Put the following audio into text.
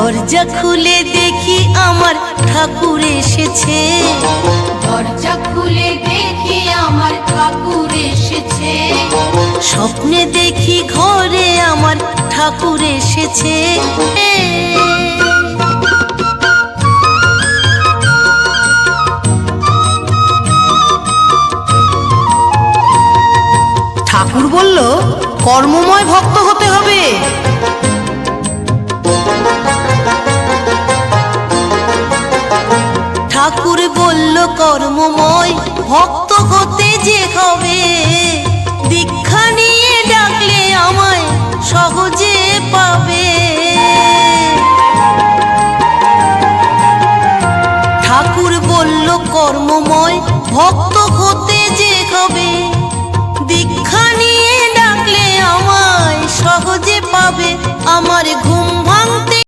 দরজা খুলে দেখি আমার ঠাকুর এসেছে, দরজা খুলে দেখি আমার ঠাকুর এসেছে। স্বপ্নে দেখি ঘরে আমার ঠাকুর এসেছে। ঠাকুর বলল কর্মময় ভক্ত হতে হবে। ঠাকুর বলল কর্মময় ভক্ত হতে যে হবে, দীক্ষা নিয়ে ডাকলে আমায় সহজে পাবে। ঠাকুর বলল কর্মময় ভক্ত